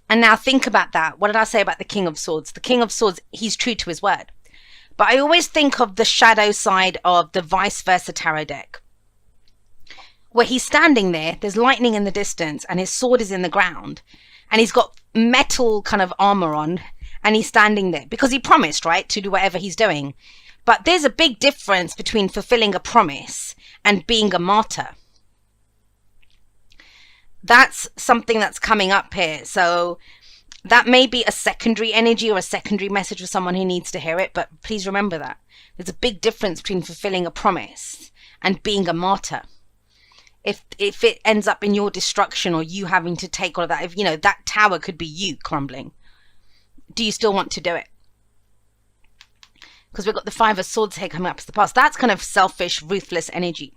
And now think about that. What did I say about the King of Swords? The King of Swords, he's true to his word. But I always think of the shadow side of the vice versa tarot deck, where he's standing there, there's lightning in the distance, and his sword is in the ground, and he's got metal kind of armor on, and he's standing there because he promised, right, to do whatever he's doing. But there's a big difference between fulfilling a promise and being a martyr. That's something that's coming up here. So that may be a secondary energy or a secondary message for someone who needs to hear it, but please remember that there's a big difference between fulfilling a promise and being a martyr. If it ends up in your destruction or you having to take all of that, if you know that tower could be you crumbling, do you still want to do it? Because we've got the Five of Swords here coming up to the past. That's kind of selfish, ruthless energy.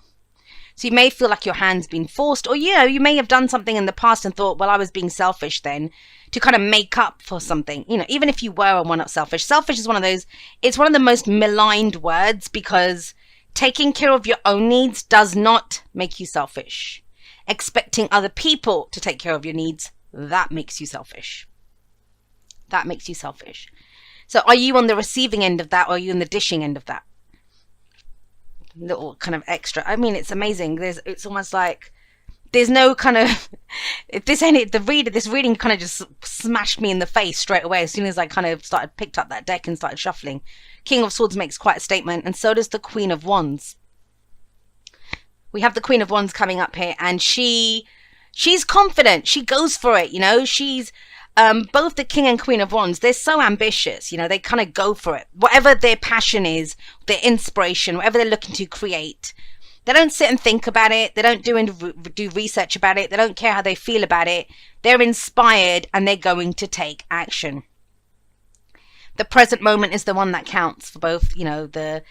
So you may feel like your hand's been forced, or you may have done something in the past and thought, well, I was being selfish then, to kind of make up for something. You know, even if you were or were not selfish. Selfish is one of those, it's one of the most maligned words, because taking care of your own needs does not make you selfish. Expecting other people to take care of your needs, that makes you selfish. That makes you selfish. So are you on the receiving end of that, or are you on the dishing end of that? Little kind of extra. I mean, it's amazing. It's almost like there's no kind of this reading kind of just smashed me in the face straight away as soon as I kind of picked up that deck and started shuffling. King of Swords makes quite a statement, and so does the Queen of Wands. We have the Queen of Wands coming up here, and she's confident. She goes for it, you know. She's both the King and Queen of Wands, they're so ambitious, you know, they kind of go for it. Whatever their passion is, their inspiration, whatever they're looking to create, they don't sit and think about it. They don't do research about it. They don't care how they feel about it. They're inspired and they're going to take action. The present moment is the one that counts for both, you know, the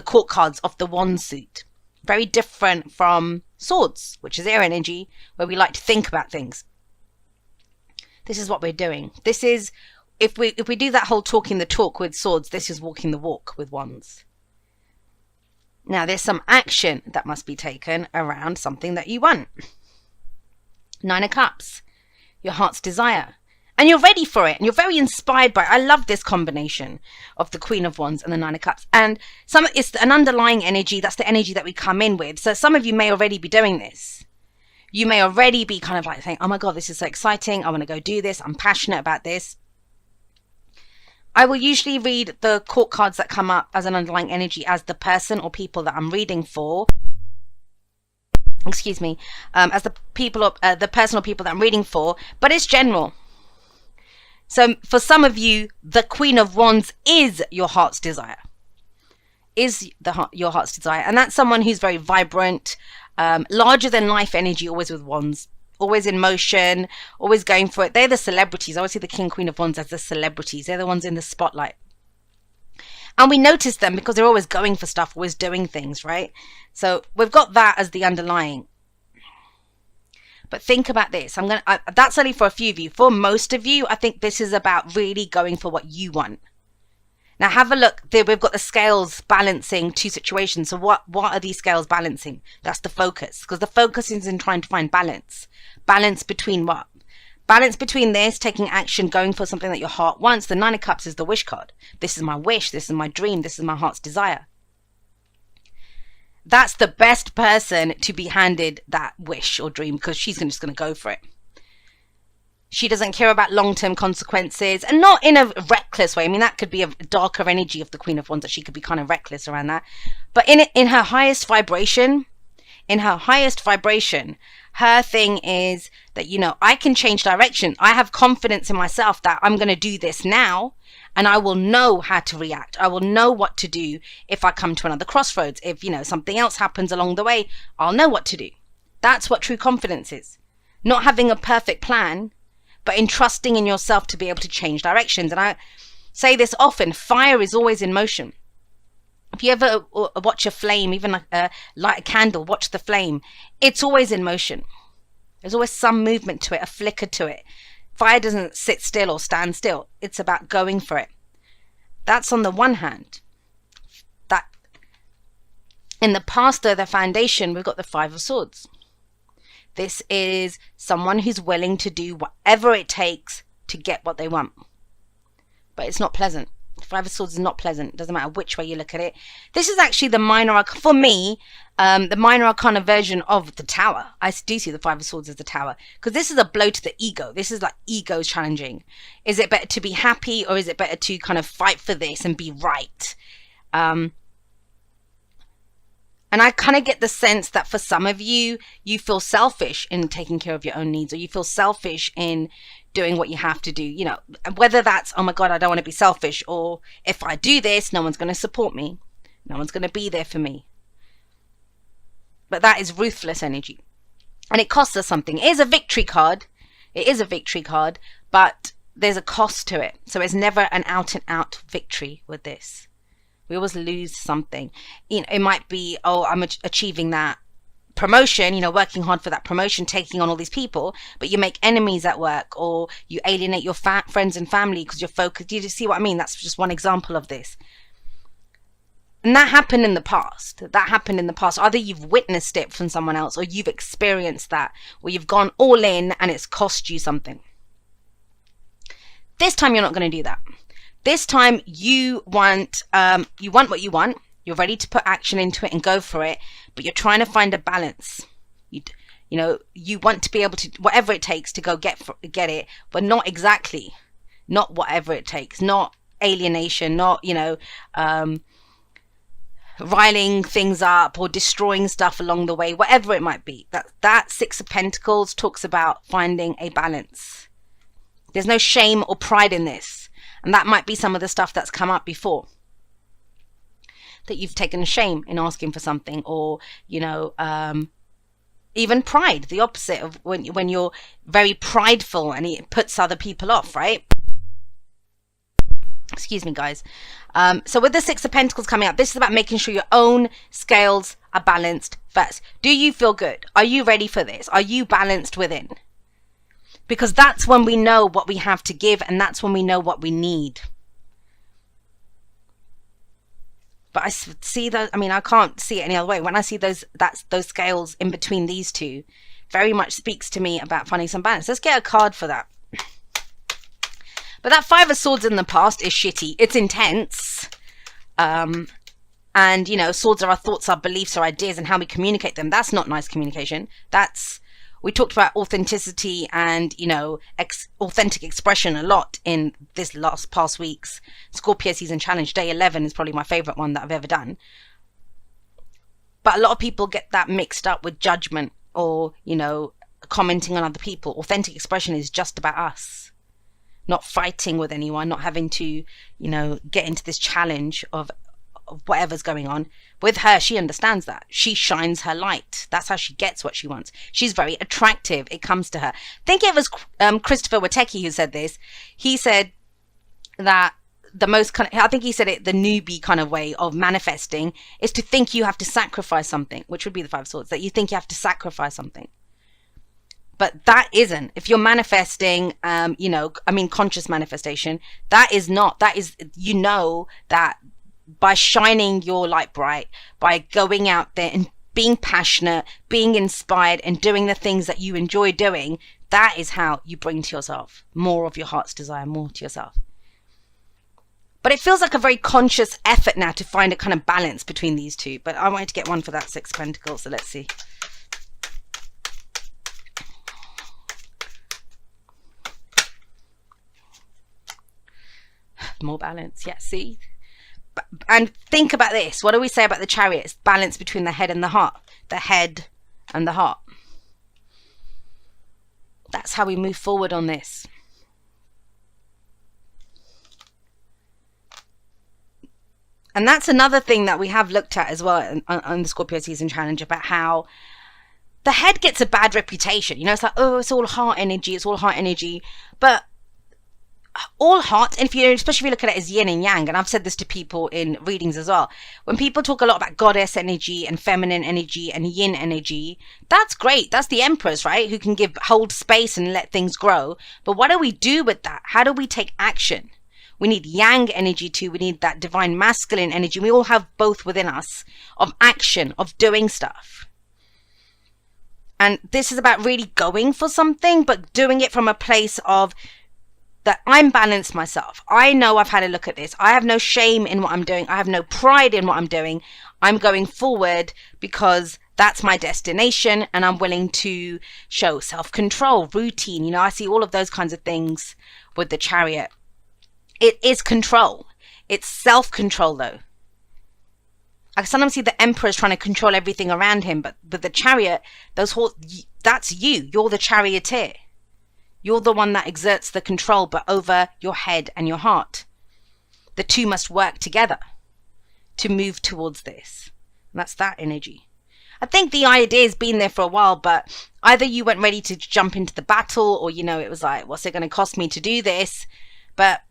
court cards of the wand suit. Very different from swords, which is air energy, where we like to think about things. This is what we're doing. This is, if we do that whole talking the talk with swords, this is walking the walk with wands. Now, there's some action that must be taken around something that you want. Nine of Cups, your heart's desire. And you're ready for it, and you're very inspired by it. I love this combination of the Queen of Wands and the Nine of Cups. And it's an underlying energy. That's the energy that we come in with. So some of you may already be doing this. You may already be kind of like saying, oh my God, this is so exciting. I want to go do this. I'm passionate about this. I will usually read the court cards that come up as an underlying energy as the person or people that I'm reading for. Excuse me. As the person or people that I'm reading for. But it's general. So for some of you, the Queen of Wands is your heart's desire. Your heart's desire. And that's someone who's very vibrant, larger than life energy, always with wands, always in motion, always going for it. They're the celebrities. I always see the King, Queen of Wands as the celebrities. They're the ones in the spotlight. And we notice them because they're always going for stuff, always doing things, right? So we've got that as the underlying. But think about this. That's only for a few of you. For most of you, I think this is about really going for what you want. Now have a look. There we've got the scales balancing two situations. So what are these scales balancing? That's the focus. Because the focus is in trying to find balance. Balance between what? Balance between this, taking action, going for something that your heart wants. The Nine of Cups is the wish card. This is my wish. This is my dream. This is my heart's desire. That's the best person to be handed that wish or dream, because she's just going to go for it. She doesn't care about long-term consequences, and not in a reckless way. I mean, that could be a darker energy of the Queen of Wands, that she could be kind of reckless around that. But in her highest vibration, her thing is that, you know, I can change direction. I have confidence in myself that I'm going to do this now, and I will know how to react. I will know what to do if I come to another crossroads. If, you know, something else happens along the way, I'll know what to do. That's what true confidence is. Not having a perfect plan, but in trusting in yourself to be able to change directions. And I say this often, fire is always in motion. If you ever watch a flame, even light a candle, watch the flame, it's always in motion. There's always some movement to it, a flicker to it. Fire doesn't sit still or stand still. It's about going for it. That's on the one hand. That in the past, though, the foundation, we've got the Five of Swords. This is someone who's willing to do whatever it takes to get what they want. But it's not pleasant. Five of Swords is not pleasant. It doesn't matter which way you look at it. This is actually the minor arcana, for me, the minor arcana version of the Tower. I do see the Five of Swords as the Tower, because this is a blow to the ego. This is like ego challenging. Is it better to be happy, or is it better to kind of fight for this and be right? And I kind of get the sense that for some of you, you feel selfish in taking care of your own needs, or you feel selfish in doing what you have to do, you know, whether that's, oh my God, I don't want to be selfish, or if I do this, no one's going to support me. No one's going to be there for me. But that is ruthless energy. And it costs us something. It is a victory card. It is a victory card, but there's a cost to it. So it's never an out and out victory with this. We always lose something. You know, it might be, oh, I'm achieving that promotion, you know, working hard for that promotion, taking on all these people, but you make enemies at work, or you alienate your friends and family because you're focused. Do you see what I mean? That's just one example of this. And that happened in the past. That happened in the past. Either you've witnessed it from someone else, or you've experienced that, or you've gone all in and it's cost you something. This time you're not going to do that. This time you want what you want. You're ready to put action into it and go for it, but you're trying to find a balance. You know, you want to be able to, whatever it takes to go get it, but not exactly, not whatever it takes, not alienation, not, you know, riling things up or destroying stuff along the way, whatever it might be. That Six of Pentacles talks about finding a balance. There's no shame or pride in this, and that might be some of the stuff that's come up before. That you've taken shame in asking for something, or, you know, even pride, the opposite of when you're very prideful and it puts other people off, right? Excuse me, guys. So with the Six of Pentacles coming up, this is about making sure your own scales are balanced first. Do you feel good? Are you ready for this? Are you balanced within? Because that's when we know what we have to give, and that's when we know what we need. But I see those, I mean, I can't see it any other way. When I see those scales in between these two, very much speaks to me about finding some balance. Let's get a card for that. But that Five of Swords in the past is shitty. It's intense. And, you know, swords are our thoughts, our beliefs, our ideas, and how we communicate them. That's not nice communication. We talked about authenticity and, you know, authentic expression a lot in this past week's Scorpio season challenge. Day 11 is probably my favorite one that I've ever done. But a lot of people get that mixed up with judgment, or, you know, commenting on other people. Authentic expression is just about us. Not fighting with anyone, not having to, you know, get into this challenge of whatever's going on. With her, she understands that. She shines her light. That's how she gets what she wants. She's very attractive. It comes to her. I think it was Christopher Witecki who said this. He said that I think he said it, the newbie kind of way of manifesting is to think you have to sacrifice something, which would be the Five of Swords, that you think you have to sacrifice something. But that isn't. If you're manifesting, you know, I mean, conscious manifestation, that is not. That is, you know, that by shining your light bright, by going out there and being passionate, being inspired, and doing the things that you enjoy doing, that is how you bring to yourself more of your heart's desire, more to yourself. But it feels like a very conscious effort now to find a kind of balance between these two. But I wanted to get one for that Six of Pentacles, so let's see. More balance, yeah, see? And think about this. What do we say about the Chariot? It's balance between the head and the heart. The head and the heart. That's how we move forward on this. And that's another thing that we have looked at as well on the Scorpio season challenge, about how the head gets a bad reputation. You know, it's like, oh, it's all heart energy. It's all heart energy. But all heart, and especially if you look at it as yin and yang, and I've said this to people in readings as well, when people talk a lot about goddess energy and feminine energy and yin energy, that's great. That's the empress, right, who can hold space and let things grow. But what do we do with that? How do we take action? We need yang energy too. We need that divine masculine energy. We all have both within us, of action, of doing stuff. And this is about really going for something, but doing it from a place of that I'm balanced myself. I know I've had a look at this. I have no shame in what I'm doing. I have no pride in what I'm doing. I'm going forward because that's my destination, and I'm willing to show self-control, routine. You know, I see all of those kinds of things with the Chariot. It is control. It's self-control though. I sometimes see the Emperor's trying to control everything around him, but with the Chariot, that's you. You're the charioteer. You're the one that exerts the control, but over your head and your heart. The two must work together to move towards this. And that's that energy. I think the idea has been there for a while, but either you weren't ready to jump into the battle, or, you know, it was like, what's it going to cost me to do this? But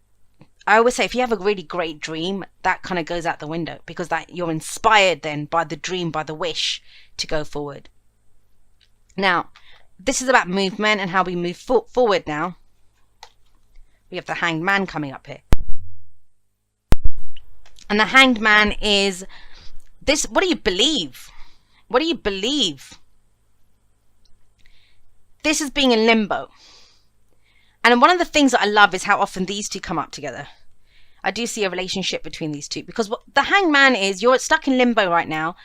I always say, if you have a really great dream, that kind of goes out the window, because that you're inspired then by the dream, by the wish to go forward. Now, this is about movement and how we move forward now. We have the Hanged Man coming up here. And the Hanged Man is this. What do you believe? What do you believe? This is being in limbo. And one of the things that I love is how often these two come up together. I do see a relationship between these two, because what the Hanged Man is, you're stuck in limbo right now.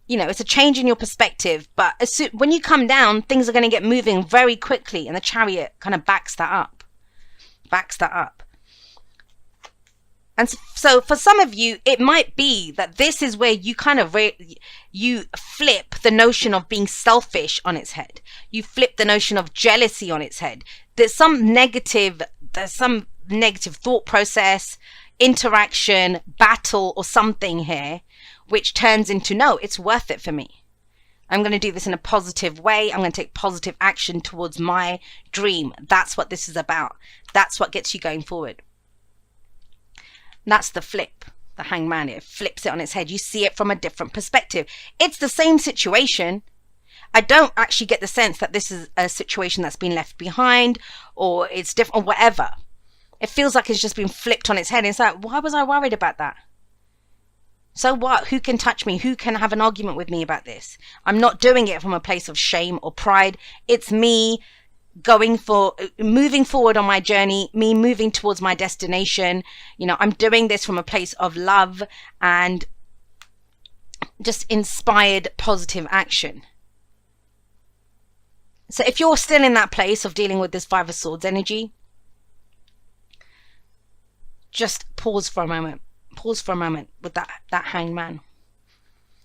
You know, it's a change in your perspective, but when you come down, things are going to get moving very quickly, and the Chariot kind of backs that up. And so for some of you, it might be that this is where you kind of you flip the notion of being selfish on its head. You flip the notion of jealousy on its head. There's some negative thought process, interaction, battle, or something here, which turns into, no, it's worth it for me. I'm going to do this in a positive way. I'm going to take positive action towards my dream. That's what this is about. That's what gets you going forward. That's the flip. The Hanged Man, it flips it on its head. You see it from a different perspective. It's the same situation. I don't actually get the sense that this is a situation that's been left behind, or it's different, or whatever. It feels like it's just been flipped on its head. It's like, why was I worried about that? So what? Who can touch me? Who can have an argument with me about this? I'm not doing it from a place of shame or pride. It's me moving forward on my journey, me moving towards my destination. You know, I'm doing this from a place of love and just inspired positive action. So if you're still in that place of dealing with this Five of Swords energy, just pause for a moment. Pause for a moment with that Hanged Man.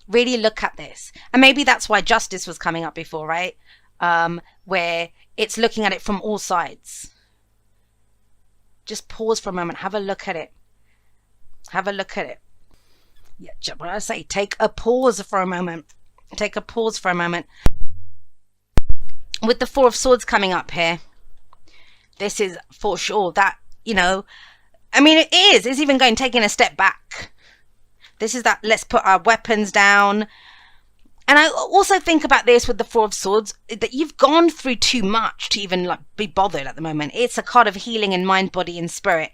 Really look at this. And maybe that's why Justice was coming up before, right? Where it's looking at it from all sides. Just pause for a moment. Have a look at it. Have a look at it. Yeah, what I say, take a pause for a moment. Take a pause for a moment. With the Four of Swords coming up here, this is for sure that, you know, I mean, it's even taking a step back. This is that, let's put our weapons down. And I also think about this with the Four of Swords, that you've gone through too much to even be bothered at the moment. It's a card of healing in mind, body, and spirit.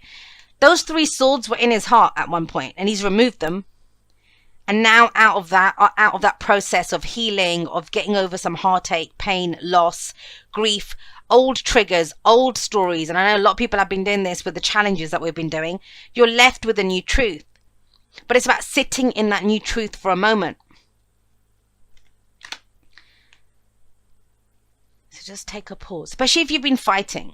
Those three swords were in his heart at one point, and he's removed them. And now out of that process of healing, of getting over some heartache, pain, loss, grief, old triggers, old stories, and I know a lot of people have been doing this with the challenges that we've been doing, you're left with a new truth. But it's about sitting in that new truth for a moment. So just take a pause, especially if you've been fighting.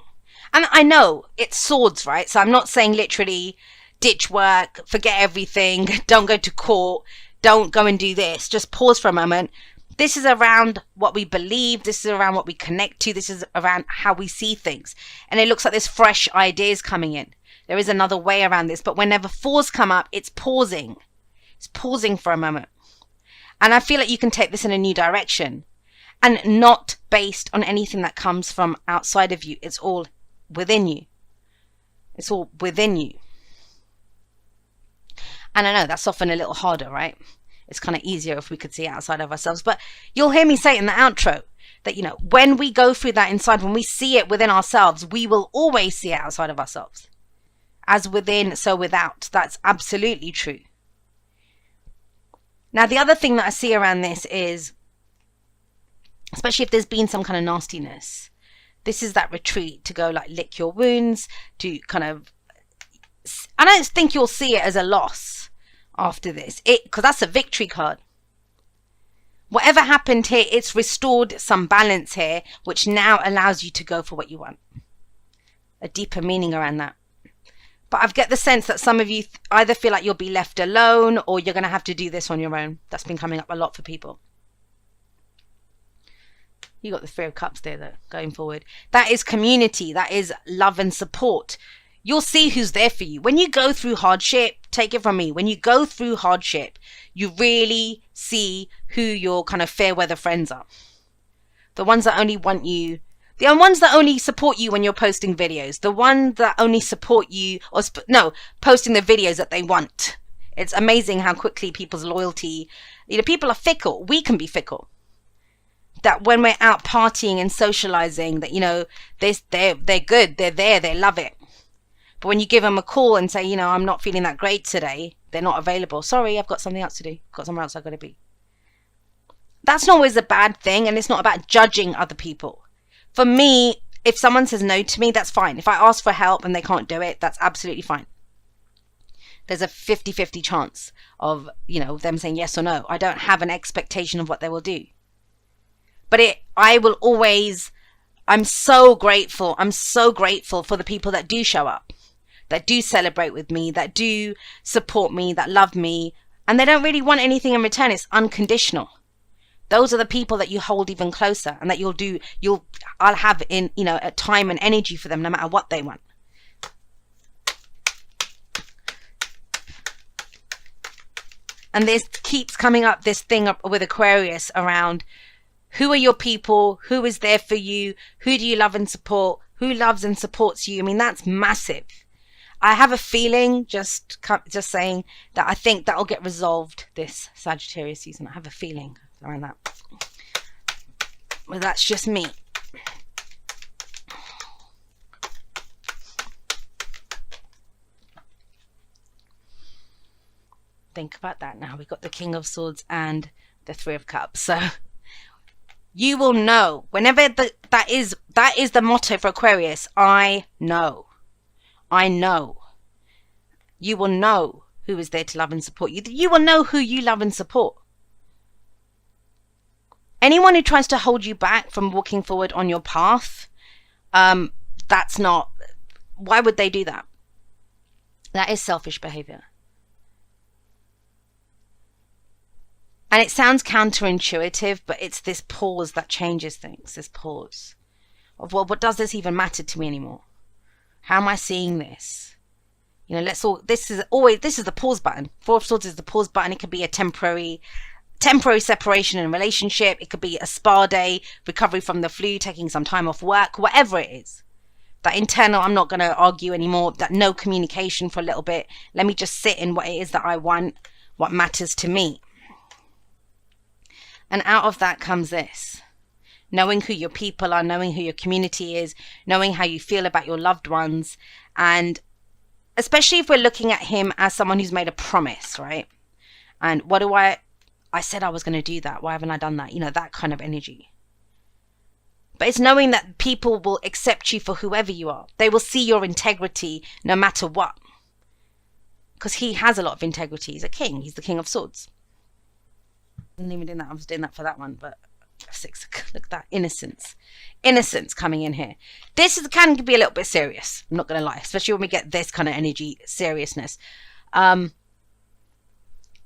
And I know it's swords, right? So I'm not saying literally ditch work, forget everything, don't go to court, don't go and do this. Just pause for a moment. This is around what we believe. This is around what we connect to. This is around how we see things. And it looks like there's fresh ideas coming in. There is another way around this. But whenever fours come up, it's pausing. It's pausing for a moment. And I feel like you can take this in a new direction. And not based on anything that comes from outside of you. It's all within you. It's all within you. And I know that's often a little harder, right? It's kind of easier if we could see outside of ourselves. But you'll hear me say in the outro that, you know, when we go through that inside, when we see it within ourselves, we will always see it outside of ourselves. As within, so without. That's absolutely true. Now, the other thing that I see around this is especially if there's been some kind of nastiness. This is that retreat to go like lick your wounds, to kind of, I don't think you'll see it as a loss after this, because that's a victory card. Whatever happened here, it's restored some balance here, which now allows you to go for what you want. A deeper meaning around that. But I get the sense that some of you either feel like you'll be left alone, or you're going to have to do this on your own. That's been coming up a lot for people. You got the Three of Cups there, though, going forward. That is community. That is love and support. You'll see who's there for you. When you go through hardship, take it from me, when you go through hardship, you really see who your kind of fair weather friends are. The ones that only want you, the ones that only support you when you're posting videos, the ones that only support you, or posting the videos that they want. It's amazing how quickly people's loyalty, people are fickle. We can be fickle. That when we're out partying and socializing, that, they're good, they're there, they love it. But when you give them a call and say, I'm not feeling that great today, they're not available. Sorry, I've got something else to do. Got somewhere else I've got to be. That's not always a bad thing, and it's not about judging other people. For me, if someone says no to me, that's fine. If I ask for help and they can't do it, that's absolutely fine. There's a 50-50 chance of, them saying yes or no. I don't have an expectation of what they will do. But I'm so grateful. I'm so grateful for the people that do show up, that do celebrate with me, that do support me, that love me, and they don't really want anything in return. It's unconditional. Those are the people that you hold even closer, and that I'll have in, a time and energy for them no matter what they want. And this keeps coming up, this thing up with Aquarius around who are your people, who is there for you, who do you love and support, who loves and supports you. I mean, that's massive. I have a feeling, just saying, that I think that'll get resolved this Sagittarius season. I have a feeling around that. Well, that's just me. Think about that now. We've got the King of Swords and the Three of Cups. So you will know whenever that is the motto for Aquarius. I know. You will know who is there to love and support you. You will know who you love and support. Anyone who tries to hold you back from walking forward on your path, that's not, why would they do that? That is selfish behavior. And it sounds counterintuitive, but it's this pause that changes things. This pause of, well, what does this even matter to me anymore? How am I seeing this? This is the pause button. Four of Swords is the pause button. It could be a temporary separation in a relationship. It could be a spa day, recovery from the flu, taking some time off work, whatever it is. That internal, I'm not going to argue anymore, that no communication for a little bit. Let me just sit in what it is that I want, what matters to me. And out of that comes this. Knowing who your people are, knowing who your community is, knowing how you feel about your loved ones. And especially if we're looking at him as someone who's made a promise, right? And I said I was going to do that. Why haven't I done that? That kind of energy. But it's knowing that people will accept you for whoever you are. They will see your integrity no matter what. Because he has a lot of integrity. He's a king. He's the King of Swords. I wasn't even doing that. I was doing that for that one. But look at that. Innocence coming in here. This can be a little bit serious. I'm not going to lie. Especially when we get this kind of energy, seriousness.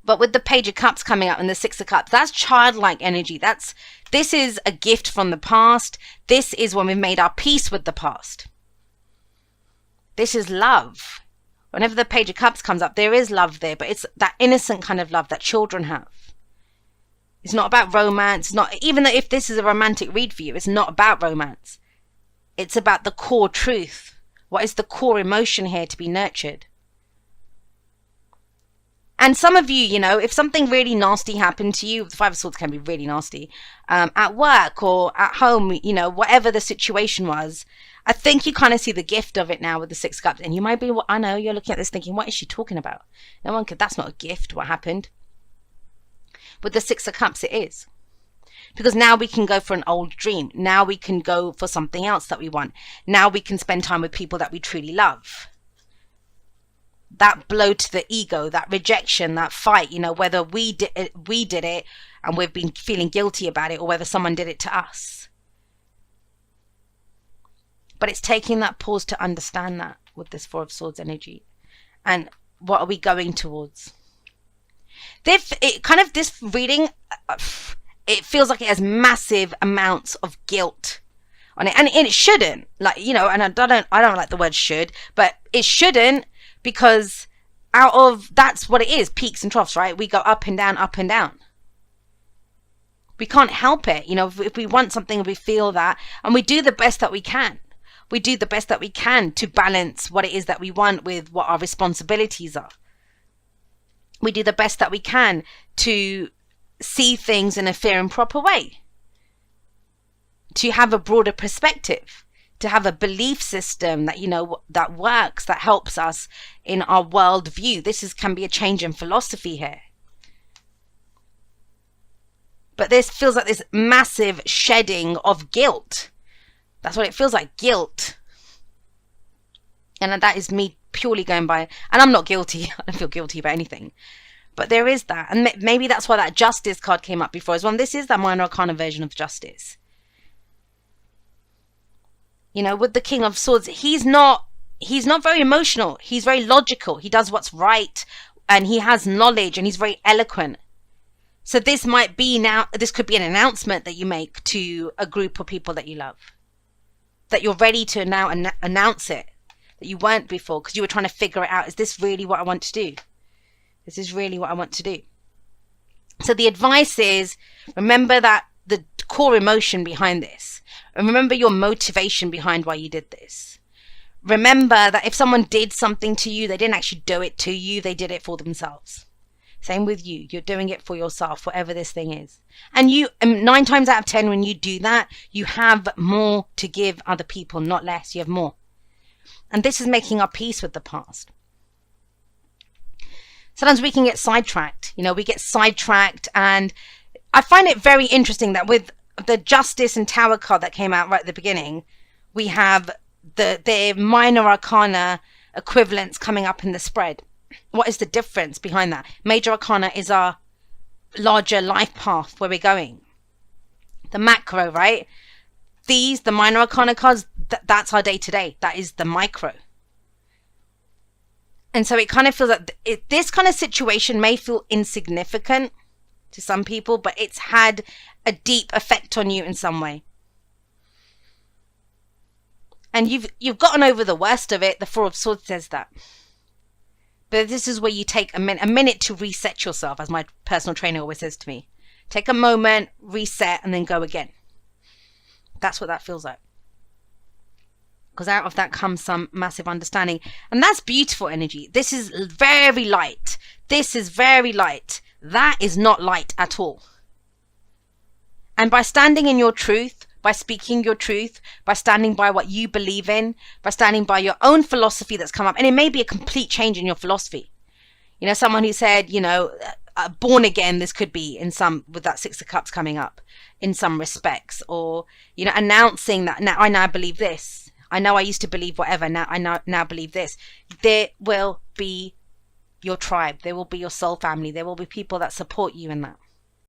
But with the Page of Cups coming up and the Six of Cups, that's childlike energy. This is a gift from the past. This is when we've made our peace with the past. This is love. Whenever the Page of Cups comes up, there is love there, but it's that innocent kind of love that children have. It's not about romance. Even though if this is a romantic read for you, it's not about romance. It's about the core truth. What is the core emotion here to be nurtured? And some of you, if something really nasty happened to you, the Five of Swords can be really nasty, at work or at home, whatever the situation was, I think you kind of see the gift of it now with the Six of Cups. And you might be, I know, you're looking at this thinking, what is she talking about? That's not a gift, what happened. With the Six of Cups, it is. Because now we can go for an old dream. Now we can go for something else that we want. Now we can spend time with people that we truly love. That blow to the ego, that rejection, that fight, you know, whether we did it and we've been feeling guilty about it, or whether someone did it to us. But it's taking that pause to understand that with this Four of Swords energy. And what are we going towards? This reading, it feels like it has massive amounts of guilt on it, and it shouldn't. Like, you know, and I don't like the word should, but it shouldn't, because that's what it is, peaks and troughs, right? We go up and down, up and down. We can't help it, you know. If we want something, we feel that, and we do the best that we can. We do the best that we can to balance what it is that we want with what our responsibilities are. We do the best that we can to see things in a fair and proper way, to have a broader perspective, to have a belief system that, you know, that works, that helps us in our world view. Can be a change in philosophy here. But this feels like this massive shedding of guilt. That's what it feels like, guilt. And that is me purely going by, and I'm not guilty. I don't feel guilty about anything. But there is that. And maybe that's why that Justice card came up before as well. And this is the minor arcana version of Justice. You know, with the King of Swords, he's not very emotional. He's very logical. He does what's right, and he has knowledge, and he's very eloquent. So this could be an announcement that you make to a group of people that you love, that you're ready to now announce it, that you weren't before, because you were trying to figure it out. Is this really what I want to do? This is really what I want to do. So the advice is, remember that the core emotion behind this, and remember your motivation behind why you did this. Remember that if someone did something to you, they didn't actually do it to you, they did it for themselves. Same with you. You're doing it for yourself, whatever this thing is. And 9 times out of 10, when you do that, you have more to give other people, not less. You have more. And this is making our peace with the past. Sometimes we can get sidetracked. You know, we get sidetracked. And I find it very interesting that with the Justice and Tower card that came out right at the beginning, we have the minor arcana equivalents coming up in the spread. What is the difference behind that? Major arcana is our larger life path, where we're going. The macro, right? The minor arcana cards, that's our day-to-day. That is the micro. And so it kind of feels like this kind of situation may feel insignificant to some people, but it's had a deep effect on you in some way. And you've gotten over the worst of it. The Four of Swords says that. But this is where you take a minute to reset yourself, as my personal trainer always says to me. Take a moment, reset, and then go again. That's what that feels like. Because out of that comes some massive understanding. And that's beautiful energy. This is very light. This is very light. That is not light at all. And by standing in your truth, by speaking your truth, by standing by what you believe in, by standing by your own philosophy that's come up, and it may be a complete change in your philosophy. You know, someone who said, you know, born again, this could be in some, with that Six of Cups coming up, in some respects, or, you know, announcing that I now believe this. I know I used to believe whatever, now I now believe this. There will be your tribe, there will be your soul family, there will be people that support you in that.